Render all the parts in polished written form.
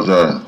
Charles,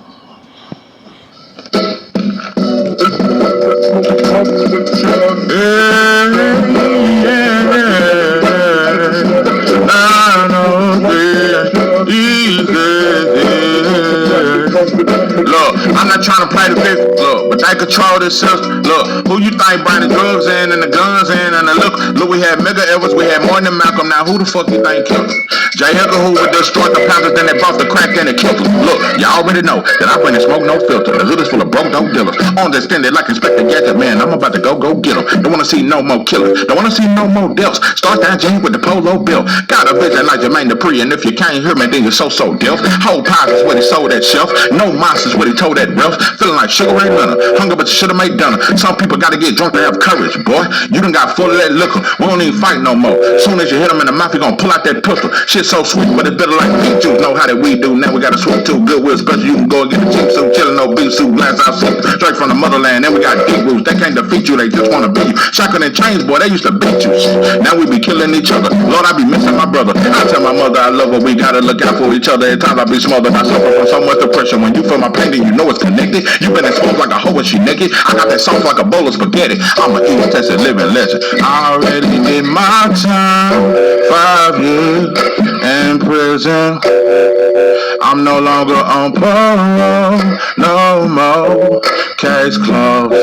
Look, I'm not trying to play the fifth. Look, but they control this system. Look, who you think bring the drugs in and the guns in and the look, we had Mega Evans, we had more than Malcolm. Now who the fuck you think killed him? J. Edgar who would destroy the Panthers, then they bought the crack, then they killed him. Look, you already know that I bring the smoke, no filter. The hood is full of broke dope dealers. On the stand, they like Inspector Gadget, man. I'm about to go get them. Don't wanna see no more killers. Don't wanna see no more deaths. Start that Jane with the polo bill. Got a vision like Jermaine Dupri, and if you can't hear me, then you're so deaf. Whole pies is what he sold that shelf. No monsters what he told that Ralph. Feeling like Sugar Ray Leonard. Hungry, but you should've made dinner. Some people gotta get drunk to have courage, boy. You done got full of that liquor. We don't even fight no more. Soon as you hit him in the mouth, he gonna pull out that pistol. Shit so sweet, but it's better like peach juice. Know how that we do. Now we got a sweet tooth. Goodwill special. You can go and get a cheap suit. Chillin' no beef soup. Glass out soup. Straight from the motherland. Then we got deep roots. They can't defeat you. They just wanna beat you. Shotgun and chains, boy. They used to beat you. Now we be killing each other. Lord, I be missing my brother. I tell my mother I love her. We gotta look out for each other. At times I be smothered. I suffer from so much depression. When you feel my pain, then you know it's connected. You been exposed like a hoe and she naked. I got that sauce like a bowl of spaghetti. I'm a easy tested living legend. I already did my time. 5 years in prison. I'm no longer on parole. No more. Case closed.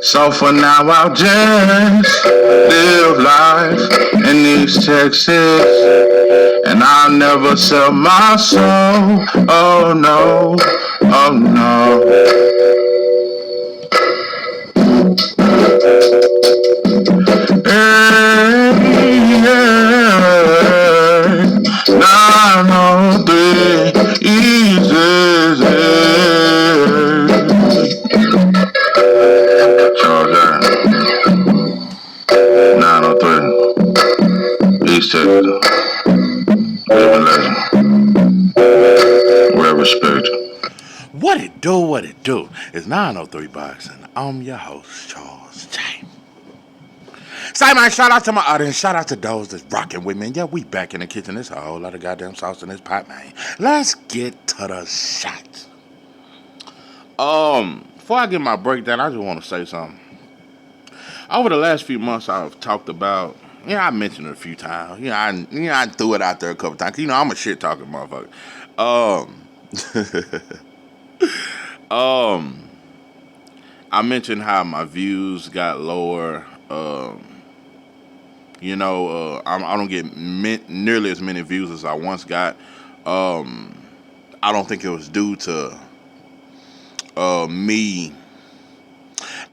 So for now I'll just live life in East Texas. And I'll never sell my soul. Oh no, oh no. Hey, yeah. 903 easy. Charger 903 East Texas. Living legend. Well respected. What it do, what it do. It's 903 Boxing. I'm your host, Charles J. Say, man, shout out to my audience. Shout out to those that's rocking with me. Yeah, we back in the kitchen. There's a whole lot of goddamn sauce in this pot, man. Let's get to the shots. Before I get my breakdown, I just want to say something. Over the last few months, I've talked about, I mentioned it a few times. I threw it out there a couple times. I'm a shit talking motherfucker. I mentioned how my views got lower. I don't get nearly as many views as I once got. I don't think it was due to me.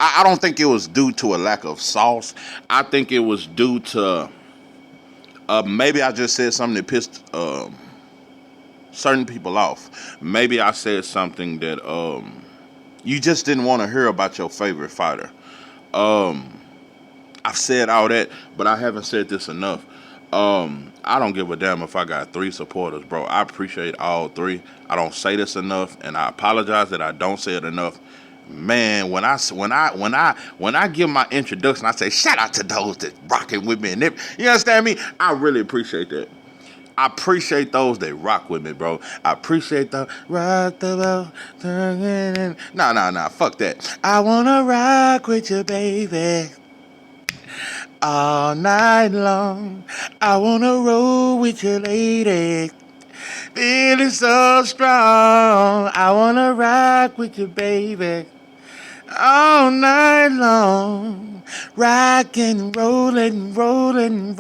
I don't think it was due to a lack of sauce. I think it was due to maybe I just said something that pissed certain people off. Maybe I said something that you just didn't want to hear about your favorite fighter. I've said all that, but I haven't said this enough. I don't give a damn if I got 3 supporters, bro. I appreciate all 3. I don't say this enough, and I apologize that I don't say it enough. Man, when I give my introduction, I say shout out to those that rocking with me, and you understand me? I really appreciate that. I appreciate those that rock with me, bro. I appreciate the rock the boat. Nah, fuck that. I wanna rock with you, baby. All night long, I wanna roll with you, lady. Feeling so strong, I wanna rock with you, baby. All night long, rock and roll and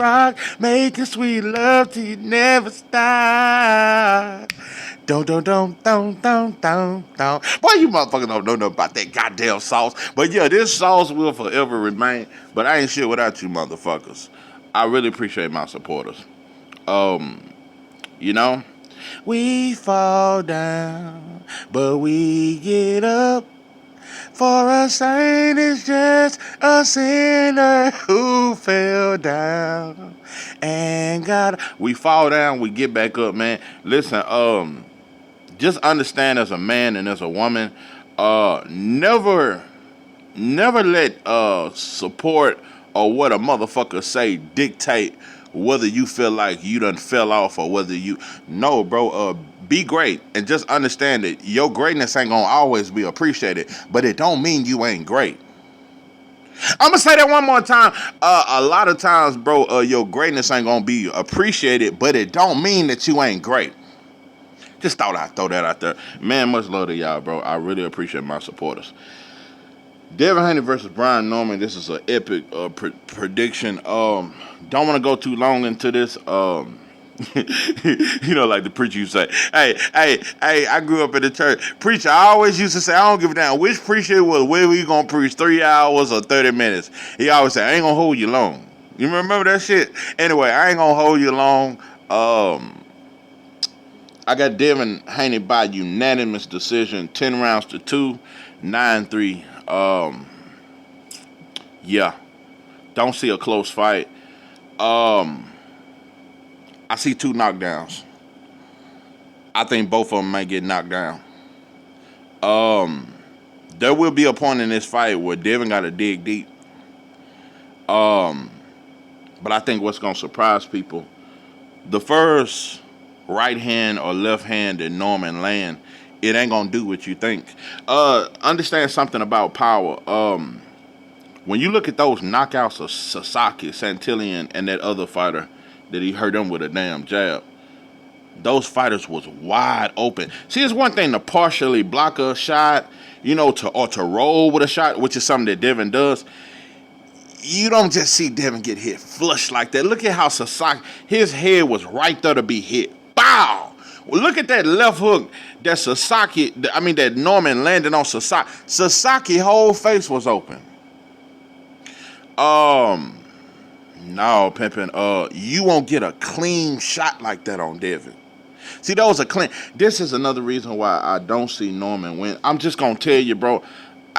rock, making sweet love till you never stop. Don't. Boy, you motherfuckers don't know about that goddamn sauce. But yeah, this sauce will forever remain. But I ain't shit without you motherfuckers. I really appreciate my supporters. We fall down, but we get up. For a saint is just a sinner who fell down and we fall down, we get back up, man. Listen, just understand as a man and as a woman, never let support or what a motherfucker say dictate whether you feel like you done fell off or whether you... No, bro, Be great, and just understand that your greatness ain't gonna always be appreciated, but it don't mean you ain't great. I'm gonna say that one more time. A lot of times, bro, your greatness ain't gonna be appreciated, but it don't mean that you ain't great. Just thought I'd throw that out there. Man, much love to y'all, bro. I really appreciate my supporters. Devin Haney versus Brian Norman. This is an epic prediction. Don't want to go too long into this. Like the preacher used to say, hey, I grew up in the church. Preacher, I always used to say, I don't give a damn which preacher it was, whether we gonna preach 3 hours or 30 minutes. He always said, I ain't gonna hold you long. You remember that shit? Anyway, I ain't gonna hold you long. I got Devin Haney by unanimous decision, 10 rounds to 2, 9-3. Yeah, don't see a close fight. I see 2 knockdowns. I think both of them might get knocked down. There will be a point in this fight where Devin got to dig deep. But I think what's going to surprise people, the first right hand or left hand that Norman land, it ain't going to do what you think. Understand something about power. When you look at those knockouts of Sasaki, Santillan, and that other fighter that he hurt him with a damn jab, those fighters was wide open. See, it's one thing to partially block a shot, to roll with a shot, which is something that Devin does. You don't just see Devin get hit flush like that. Look at how Sasaki, his head was right there to be hit. Bow! Well, look at that left hook that Norman landed on Sasaki. Sasaki's whole face was open. No, pimpin', you won't get a clean shot like that on Devin. See, that was a clean. This is another reason why I don't see Norman win. I'm just gonna tell you, bro.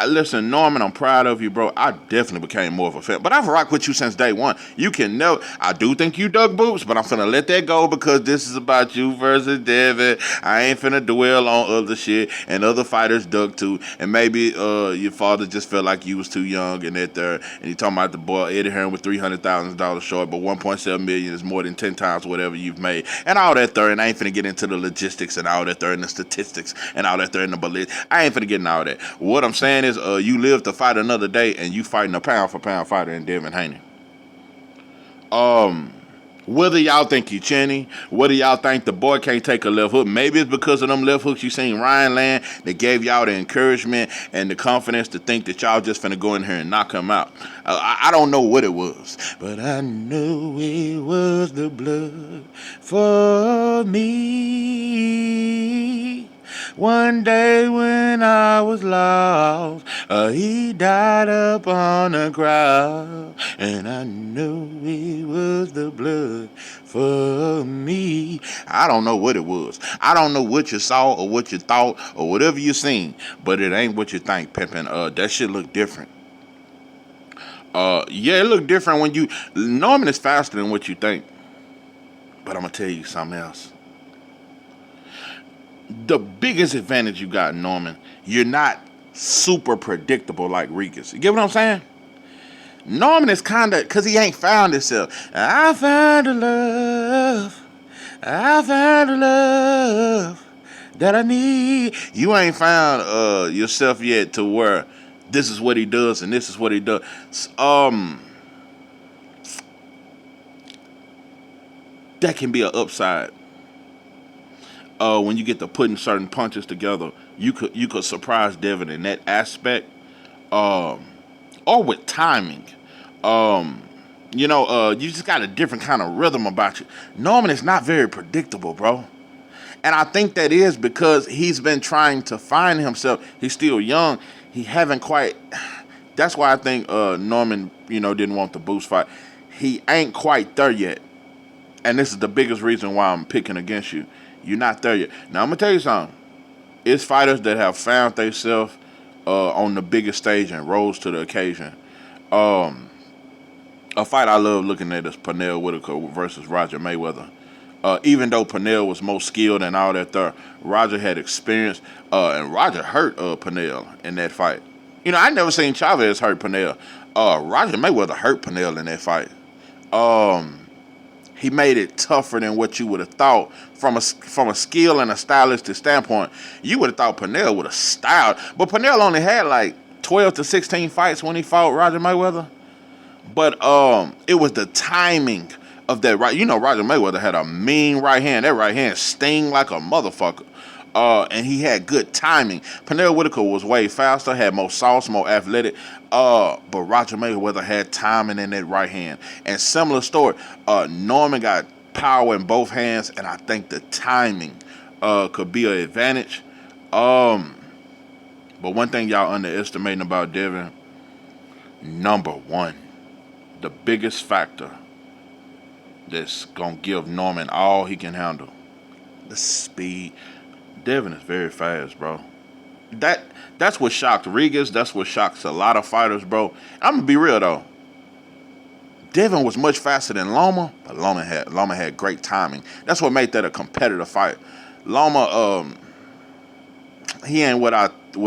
Listen, Norman, I'm proud of you, bro. I definitely became more of a fan. But I've rocked with you since day one. You can know. I do think you dug boots, but I'm finna let that go because this is about you versus Devin. I ain't finna dwell on other shit, and other fighters dug too. And maybe your father just felt like you was too young and that there. And you talking about the boy Eddie Hearn with $300,000 short, but 1.7 million is more than 10 times whatever you've made. And all that there. And I ain't finna get into the logistics and all that there and the statistics and all that there and the ballistics. I ain't finna get into all that. What I'm saying is, you live to fight another day, and you fighting a pound for pound fighter in Devin Haney. Whether y'all think he chinny, whether y'all think the boy can't take a left hook, maybe it's because of them left hooks you seen Ryan land that gave y'all the encouragement and the confidence to think that y'all just finna go in here and knock him out. I don't know what it was, but I know it was the blood for me. One day when I was lost, he died up on the crowd, and I know it was the blood for me. I don't know what it was. I don't know what you saw or what you thought or whatever you seen, but it ain't what you think, pimpin'. That shit look different. It look different when you... Norman is faster than what you think. But I'm gonna tell you something else. The biggest advantage you got, Norman, you're not super predictable like Rigas. You get what I'm saying? Norman is kind of, because he ain't found himself. I found a love that I need. You ain't found yourself yet to where this is what he does and this is what he does. That can be an upside. When you get to putting certain punches together, you could surprise Devin in that aspect, or with timing. You just got a different kind of rhythm about you. Norman is not very predictable, bro, and I think that is because he's been trying to find himself. He's still young. He haven't quite. That's why I think Norman, didn't want the boost fight. He ain't quite there yet, and this is the biggest reason why I'm picking against you. You're not there yet. Now, I'm going to tell you something. It's fighters that have found themselves on the biggest stage and rose to the occasion. A fight I love looking at is Pernell Whitaker versus Roger Mayweather. Even though Pernell was most skilled and all that there, Roger had experience, and Roger hurt Pernell in that fight. I never seen Chavez hurt Pernell. Roger Mayweather hurt Pernell in that fight. He made it tougher than what you would have thought from a skill and a stylistic standpoint. You would have thought Pernell would have styled, but Pernell only had like 12 to 16 fights when he fought Roger Mayweather. But it was the timing of that right. You know, Roger Mayweather had a mean right hand. That right hand sting like a motherfucker. And he had good timing. Pernell Whitaker was way faster, had more sauce, more athletic. But Roger Mayweather had timing in that right hand. And similar story, Norman got power in both hands, and I think the timing could be an advantage. But one thing y'all underestimating about Devin, number one, the biggest factor that's gonna give Norman all he can handle, the speed. Devin is very fast, bro. That's what shocked Rigas. That's what shocks a lot of fighters, bro. I'm gonna be real though. Devin was much faster than Loma, but Loma had great timing. That's what made that a competitive fight. Loma, he ain't what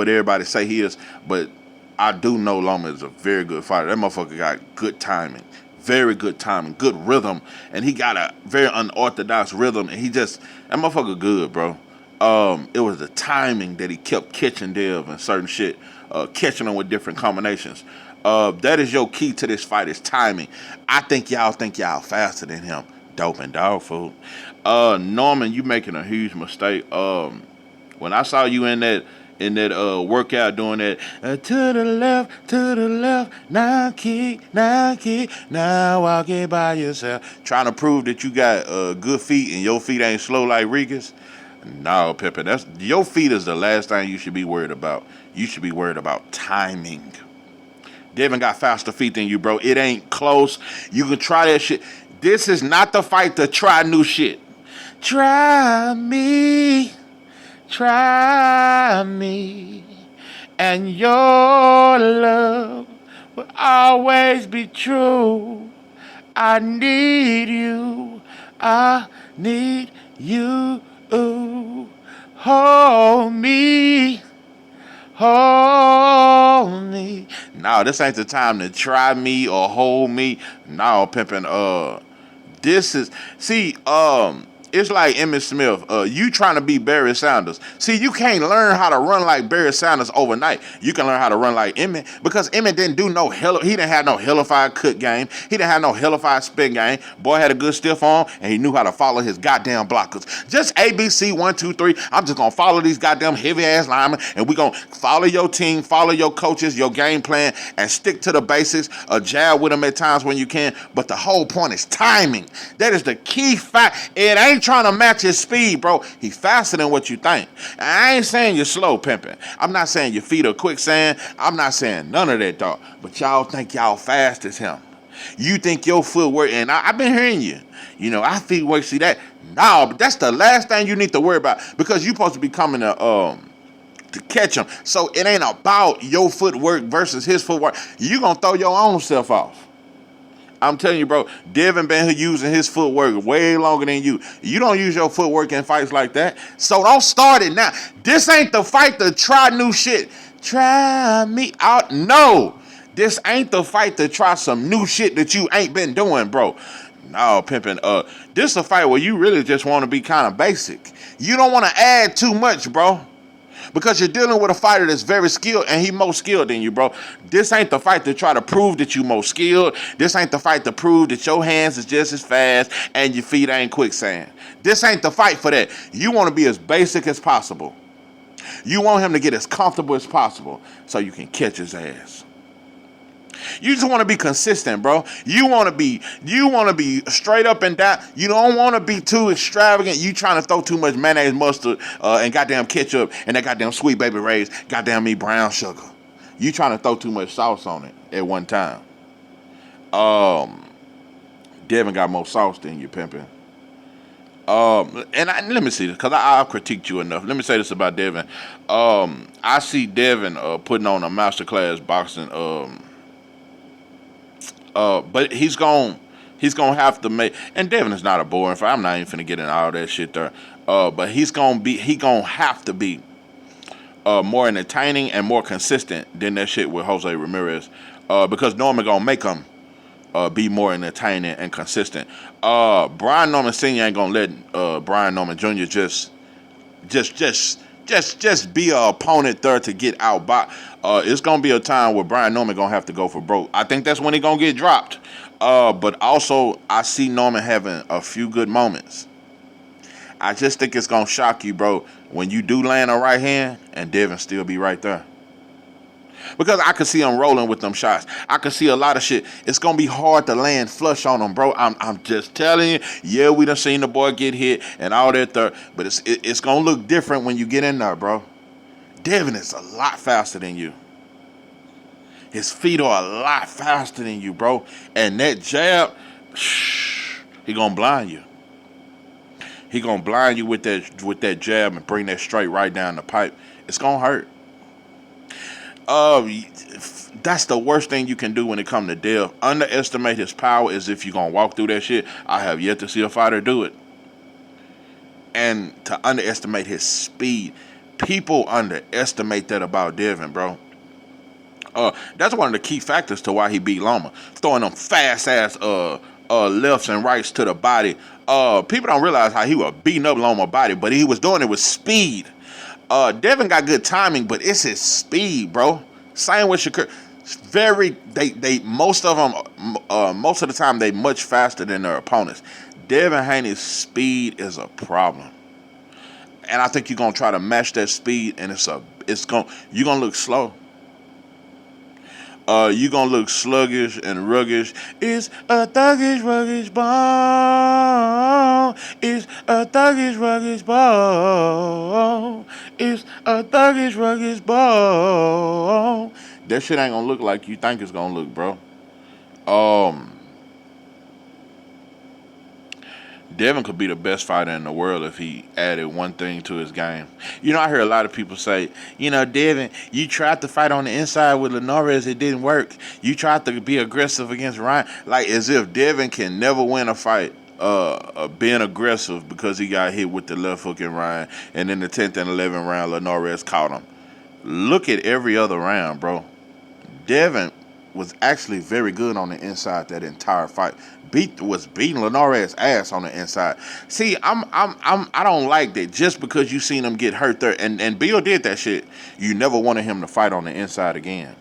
everybody say he is, but I do know Loma is a very good fighter. That motherfucker got good timing. Very good timing, good rhythm, and he got a very unorthodox rhythm, and that motherfucker good, bro. It was the timing that he kept catching Dev and certain shit, catching him with different combinations. That is your key to this fight, is timing. I think y'all faster than him. Dope and dog food. Norman, you making a huge mistake. When I saw you in that workout doing that to the left, now kick, now walk it by yourself, trying to prove that you got good feet and your feet ain't slow like Rigas. No, Pippin, your feet is the last thing you should be worried about. You should be worried about timing. Devin got faster feet than you, bro. It ain't close. You can try that shit. This is not the fight to try new shit. Try me, and your love will always be true. I need you. Hold me. No, this ain't the time to try me or hold me. No, pimpin'. It's like Emmitt Smith. You trying to be Barry Sanders. See, you can't learn how to run like Barry Sanders overnight. You can learn how to run like Emmitt, because Emmitt didn't do he didn't have no hellified cut game. He didn't have no hellified spin game. Boy had a good stiff arm, and he knew how to follow his goddamn blockers. Just ABC 1, 2, 3. I'm just gonna follow these goddamn heavy ass linemen, and we gonna follow your team, follow your coaches, your game plan, and stick to the basics. Jab with them at times when you can. But the whole point is timing. That is the key fact. It ain't trying to match his speed, bro. He's faster than what you think. I ain't saying you're slow, pimping. I'm not saying your feet are quicksand. I'm not saying none of that, dog. But y'all think y'all fast as him. You think your footwork, and I've been hearing you. You know, I feet work, see that? No, but that's the last thing you need to worry about, because you're supposed to be coming to catch him. So it ain't about your footwork versus his footwork. You gonna throw your own self off. I'm telling you, bro, Devin been here using his footwork way longer than you. You don't use your footwork in fights like that. So don't start it now. This ain't the fight to try new shit. Try me out. No. This ain't the fight to try some new shit that you ain't been doing, bro. No, pimpin'. This is a fight where you really just want to be kind of basic. You don't want to add too much, bro. Because you're dealing with a fighter that's very skilled, and he more skilled than you, bro. This ain't the fight to try to prove that you more skilled. This ain't the fight to prove that your hands is just as fast and your feet ain't quicksand. This ain't the fight for that. You want to be as basic as possible. You want him to get as comfortable as possible so you can catch his ass. You just want to be consistent, bro. You want to be straight up and down. You don't want to be too extravagant. You trying to throw too much mayonnaise, mustard, and goddamn ketchup, and that goddamn Sweet Baby Ray's, goddamn me brown sugar. You trying to throw too much sauce on it at one time. Devin got more sauce than you, pimping. Let me see this, because I've critiqued you enough. Let me say this about Devin. I see Devin putting on a masterclass boxing. But he's gonna have to make. And Devin is not a boring fight. I'm not even finna get into all that shit there. But he gonna have to be more entertaining and more consistent than that shit with Jose Ramirez. Because Norman gonna make him be more entertaining and consistent. Brian Norman Sr. ain't gonna let Brian Norman Jr. just be a opponent there to get out. But it's gonna be a time where Brian Norman gonna have to go for broke. I think that's when he gonna get dropped. But also I see Norman having a few good moments. I just think it's gonna shock you, bro, when you do land a right hand and Devin still be right there. Because I could see him rolling with them shots. I could see a lot of shit. It's gonna be hard to land flush on him, bro. I'm just telling you. Yeah, we done seen the boy get hit and all that there, but it's gonna look different when you get in there, bro. Devin is a lot faster than you. His feet are a lot faster than you, bro. And that jab, he gonna blind you. He gonna blind you with that jab and bring that straight right down the pipe. It's gonna hurt. That's the worst thing you can do when it comes to Dev. Underestimate his power as if you're gonna walk through that shit. I have yet to see a fighter do it. And to underestimate his speed. People underestimate that about Devin, bro. That's one of the key factors to why he beat Loma. Throwing them fast ass lefts and rights to the body. People don't realize how he was beating up Loma's body, but he was doing it with speed. Devin got good timing, but it's his speed, bro. Same with Shakur. Most of the time they much faster than their opponents. Devin Haney's speed is a problem, and I think you're gonna try to match that speed, and you're gonna look slow. You're gonna look sluggish and ruggish. It's a thuggish, ruggish ball. It's a thuggish, ruggish ball. It's a thuggish, ruggish ball. That shit ain't gonna look like you think it's gonna look, bro. Devin could be the best fighter in the world if he added one thing to his game. You know, I hear a lot of people say, Devin, you tried to fight on the inside with Linares, it didn't work. You tried to be aggressive against Ryan. Like, as if Devin can never win a fight being aggressive because he got hit with the left hook in Ryan. And in the 10th and 11th round, Linares caught him. Look at every other round, bro. Devin was actually very good on the inside that entire fight. Was beating Linares' ass on the inside. See, I don't like that. Just because you seen him get hurt there, and Bill did that shit, you never wanted him to fight on the inside again.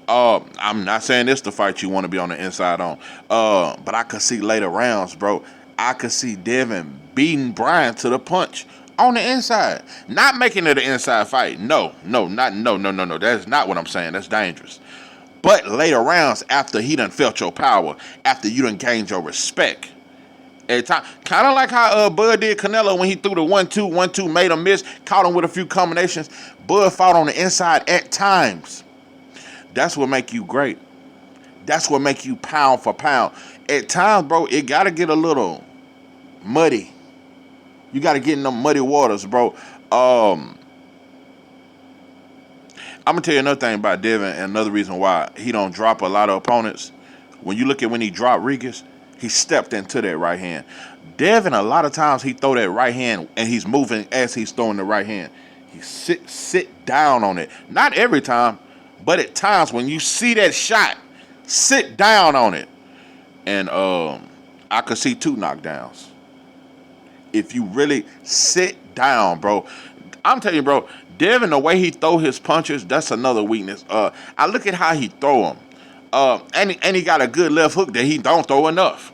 I'm not saying this the fight you want to be on the inside on. But I could see later rounds, bro. I could see Devin beating Brian to the punch on the inside. Not making it an inside fight. No. That's not what I'm saying. That's dangerous. But later rounds, after he done felt your power, after you done gained your respect. At time, kind of like how Bud did Canelo when he threw the 1-2, made him miss, caught him with a few combinations. Bud fought on the inside at times. That's what make you great. That's what make you pound for pound. At times, bro, it got to get a little muddy. You got to get in them muddy waters, bro. I'm going to tell you another thing about Devin, and another reason why he don't drop a lot of opponents. When you look at when he dropped Rigas, he stepped into that right hand. Devin, a lot of times he throw that right hand, and he's moving as he's throwing the right hand. He sit down on it. Not every time, but at times when you see that shot, sit down on it. And I could see 2 knockdowns. If you really sit down, bro. I'm telling you, bro, Devin, the way he throw his punches, that's another weakness. I look at how he throw them. And he got a good left hook that he don't throw enough.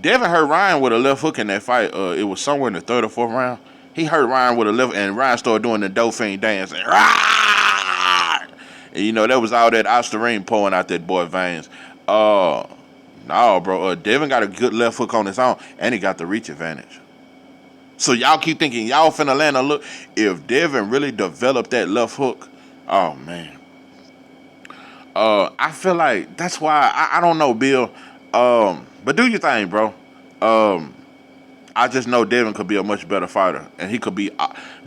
Devin hurt Ryan with a left hook in that fight. It was somewhere in the 3rd or 4th round. He hurt Ryan with a left, and Ryan started doing the Dauphin dance. And that was all that Osterine pouring out that boy veins. No, bro. Devin got a good left hook on his own, and he got the reach advantage. So y'all keep thinking y'all finna land a look. If Devin really developed that left hook, oh man. I feel like that's why I don't know, Bill. But do your thing, bro. I just know Devin could be a much better fighter, and he could be.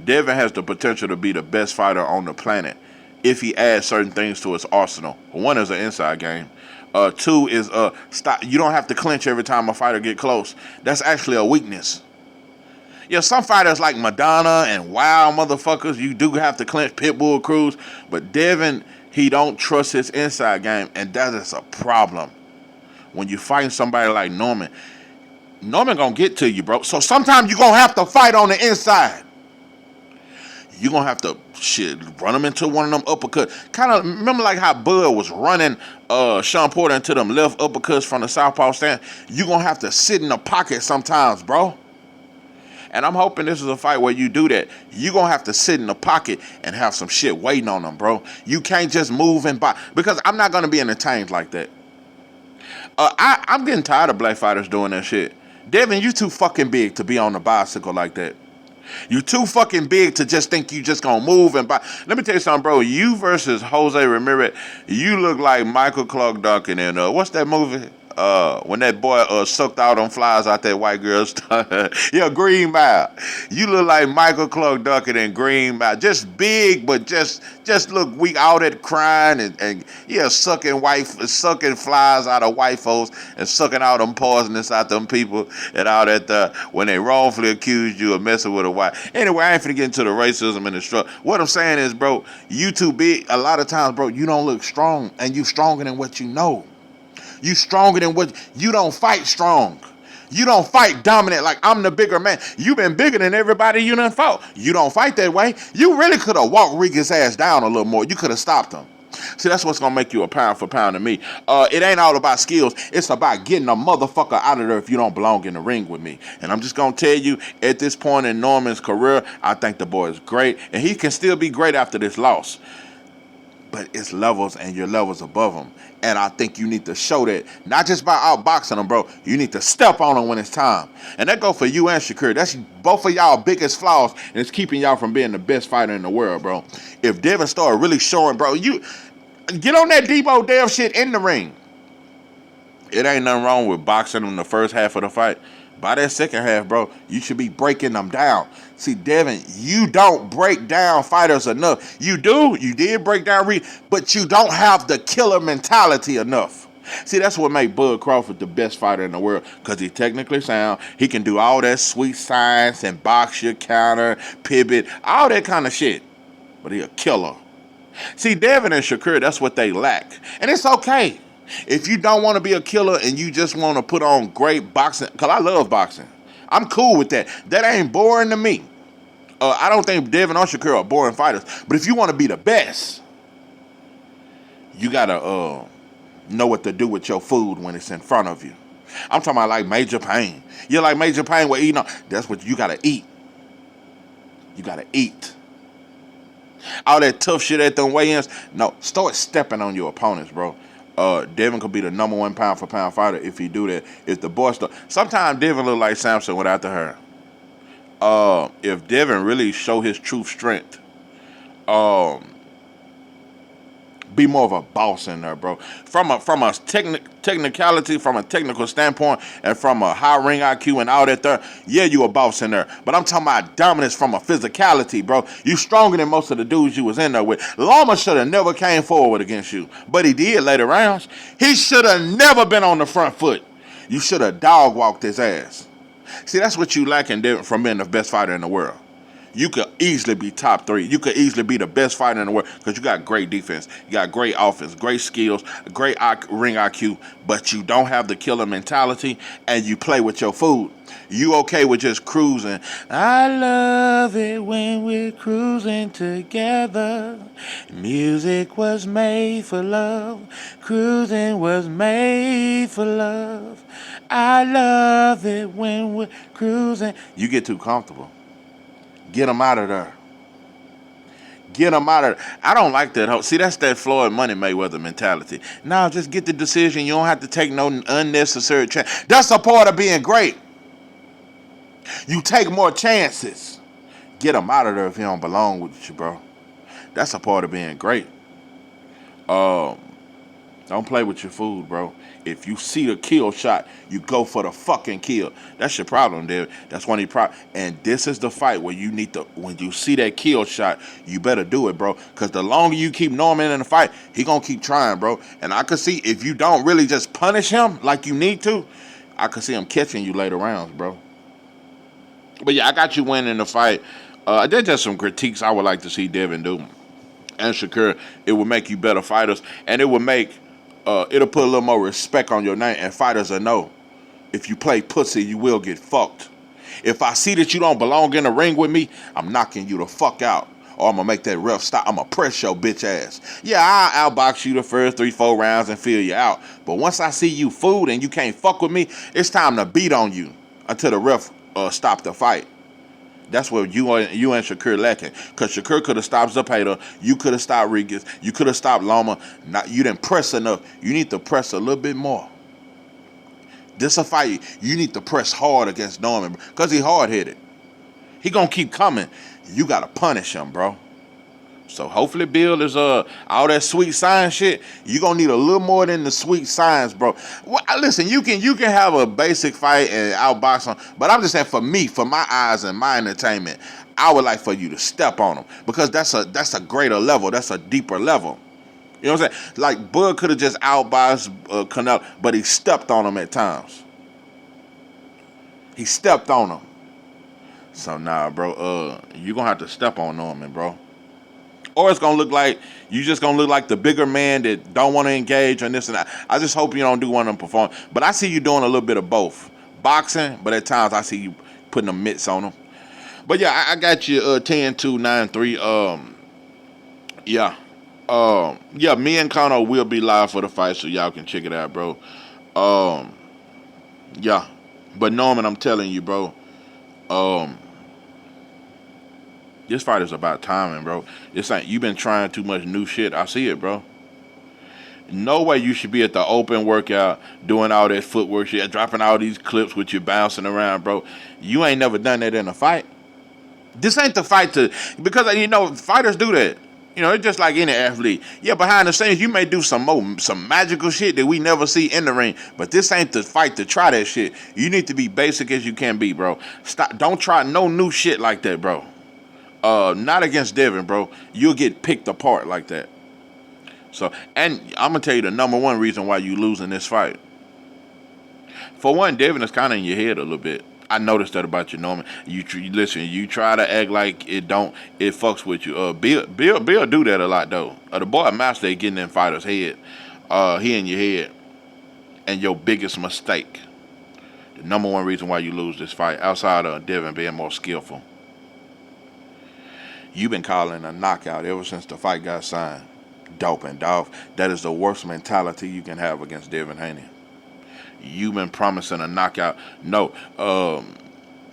Devin has the potential to be the best fighter on the planet if he adds certain things to his arsenal. One is an inside game. 2 is stop. You don't have to clinch every time a fighter get close. That's actually a weakness. Yeah, some fighters like Madonna and wild motherfuckers, you do have to clinch, Pitbull, Cruz, but Devin He don't trust his inside game, and that is a problem. When you fighting somebody like Norman gonna get to you, bro. So sometimes you gonna have to fight on the inside. You gonna have to run him into one of them uppercuts. Kind of remember like how Bud was running Sean Porter into them left uppercuts from the southpaw stand. You gonna have to sit in the pocket sometimes, bro. And I'm hoping this is a fight where you do that. You gonna have to sit in the pocket and have some shit waiting on them, bro. You can't just move and buy, because I'm not gonna be entertained like that. I'm getting tired of black fighters doing that shit. Devin, you too fucking big to be on the bicycle like that. You too fucking big to just think you just gonna move and buy. Let me tell you something, bro. You versus Jose Ramirez, you look like Michael Clark Duncan in what's that movie? When that boy sucked all them flies out that white girl's yeah, Green Mile. You look like Michael Clark Duncan in Green Mile. Just big, but just look weak, out at crying and yeah, sucking flies out of white folks and sucking all them poisonous out them people and all that when they wrongfully accused you of messing with a white. Anyway, I ain't finna get into the racism and the struggle. What I'm saying is, bro, you too big. A lot of times, bro, you don't look strong, and you stronger than what you know. You stronger than what you don't fight strong. You don't fight dominant like I'm the bigger man. You been bigger than everybody you done fought. You don't fight that way. You really could have walked Riga's ass down a little more. You could have stopped him. See, that's what's gonna make you a pound for pound to me. It ain't all about skills. It's about getting a motherfucker out of there if you don't belong in the ring with me. And I'm just gonna tell you, at this point in Norman's career, I think the boy is great, and he can still be great after this loss. But it's levels, and your levels above him. And I think you need to show that, not just by outboxing him, bro. You need to step on him when it's time. And that go for you and Shakur. That's both of y'all biggest flaws, and it's keeping y'all from being the best fighter in the world, bro. If Devin started really showing, bro, you get on that Debo Dev shit in the ring. It ain't nothing wrong with boxing in the first half of the fight. By that second half, bro, you should be breaking them down. See, Devin, you don't break down fighters enough. You do. You did break down Reed, but you don't have the killer mentality enough. See, that's what made Bud Crawford the best fighter in the world, because he's technically sound. He can do all that sweet science and box your counter, pivot, all that kind of shit. But he a killer. See, Devin and Shakur, that's what they lack. And it's okay. If you don't want to be a killer and you just want to put on great boxing, because I love boxing. I'm cool with that. That ain't boring to me. I don't think Devin or Shakur are boring fighters. But if you want to be the best, you got to know what to do with your food when it's in front of you. I'm talking about like Major Payne. You're like Major Payne with eating. That's what you got to eat. You got to eat. All that tough shit at them weigh-ins. No, start stepping on your opponents, bro. Devin could be the number one pound for pound fighter if he do that. If the boy stuff, sometimes Devin look like Samson without the hair. If Devin really show his true strength, be more of a boss in there, bro. From a technicality, from a technical standpoint, and from a high ring IQ and all that there, yeah, you a boss in there. But I'm talking about dominance from a physicality, bro. You stronger than most of the dudes you was in there with. Loma should have never came forward against you, but he did later rounds. He should have never been on the front foot. You should have dog walked his ass. See, that's what you lacking from being the best fighter in the world. You could easily be top 3. You could easily be the best fighter in the world because you got great defense. You got great offense, great skills, great ring IQ, but you don't have the killer mentality and you play with your food. You okay with just cruising. I love it when we're cruising together. Music was made for love. Cruising was made for love. I love it when we're cruising. You get too comfortable. Get them out of there. Get them out of there. I don't like that. See, that's that Floyd Money Mayweather mentality. Now, just get the decision. You don't have to take no unnecessary chance. That's a part of being great. You take more chances. Get them out of there if he don't belong with you, bro. That's a part of being great. Don't play with your food, bro. If you see the kill shot, you go for the fucking kill. That's your problem, dude. That's one of your problems. And this is the fight where you need to, when you see that kill shot, you better do it, bro. Because the longer you keep Norman in the fight, he gonna keep trying, bro. And I could see if you don't really just punish him like you need to, I could see him catching you later rounds, bro. But yeah, I got you winning the fight. There's just some critiques I would like to see Devin do. and Shakur, it would make you better fighters, and it would make it'll put a little more respect on your name, and fighters will know if you play pussy, you will get fucked. If I see that you don't belong in the ring with me, I'm knocking you the fuck out. Or I'm gonna make that ref stop. I'm gonna press your bitch ass. Yeah, I'll outbox you the first 3-4 rounds and feel you out. But once I see you food and you can't fuck with me, it's time to beat on you until the ref stop the fight. That's where you and Shakur lacking. Because Shakur could have stopped Zapata. You could have stopped Regis. You could have stopped Loma. You didn't press enough. You need to press a little bit more. This a fight you need to press hard against Norman because he hard-headed. He gonna keep coming. You gotta punish him, bro. So hopefully Bill is all that sweet science shit. You gonna need a little more than the sweet science, bro. Well, listen, you can have a basic fight and outbox him, but I'm just saying for me, for my eyes and my entertainment, I would like for you to step on him because that's a greater level. That's a deeper level. You know what I'm saying? Like Bud could have just outboxed Canelo, but he stepped on him at times. He stepped on him. So nah, bro. You gonna have to step on Norman, bro. Or it's gonna look like you just gonna look like the bigger man that don't want to engage on this and that. I just hope you don't do one of them perform. But I see you doing a little bit of both, boxing. But at times I see you putting the mitts on them. But yeah, I got you 10-2-9-3. Yeah. Yeah, me and Connor will be live for the fight, so y'all can check it out, bro. Yeah. But Norman, I'm telling you, bro, this fight is about timing, bro. It's like you've been trying too much new shit. I see it, bro. No way you should be at the open workout doing all that footwork shit, dropping all these clips with you bouncing around, bro. You ain't never done that in a fight. This ain't the fight because you know fighters do that. You know, it's just like any athlete. Yeah, behind the scenes, you may do some magical shit that we never see in the ring, but this ain't the fight to try that shit. You need to be basic as you can be, bro. Stop. Don't try no new shit like that, bro. Not against Devin, bro. You'll get picked apart like that. So, and I'm gonna tell you the number one reason why you losing this fight. For one, Devin is kind of in your head a little bit. I noticed that about you, Norman. You listen. You try to act like it fucks with you. Bill do that a lot though. The boy Master getting in fighters' head. He in your head, and your biggest mistake. The number one reason why you lose this fight, outside of Devin being more skillful. You've been calling a knockout ever since the fight got signed. Doping, dog. That is the worst mentality you can have against Devin Haney. You've been promising a knockout. No,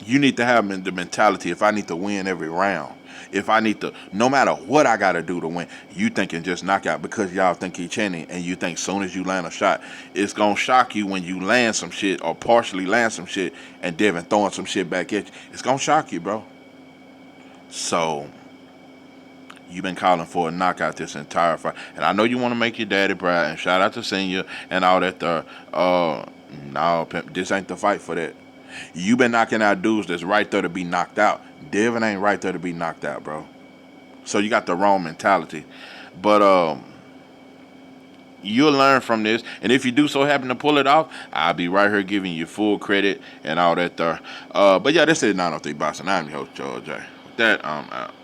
you need to have the mentality. If I need to win every round, if I need to, no matter what I got to do to win, you thinking just knockout because y'all think he's Cheney, and you think soon as you land a shot, it's going to shock you when you land some shit or partially land some shit and Devin throwing some shit back at you. It's going to shock you, bro. So, you've been calling for a knockout this entire fight. And I know you want to make your daddy proud, and shout out to Senior and all that there. No, pimp, this ain't the fight for that. You been knocking out dudes that's right there to be knocked out. Devin ain't right there to be knocked out, bro. So you got the wrong mentality. But you'll learn from this. And if you do so happen to pull it off, I'll be right here giving you full credit and all that there. But yeah, this is 903 Boxing. I'm your host, George J. With that, I'm out.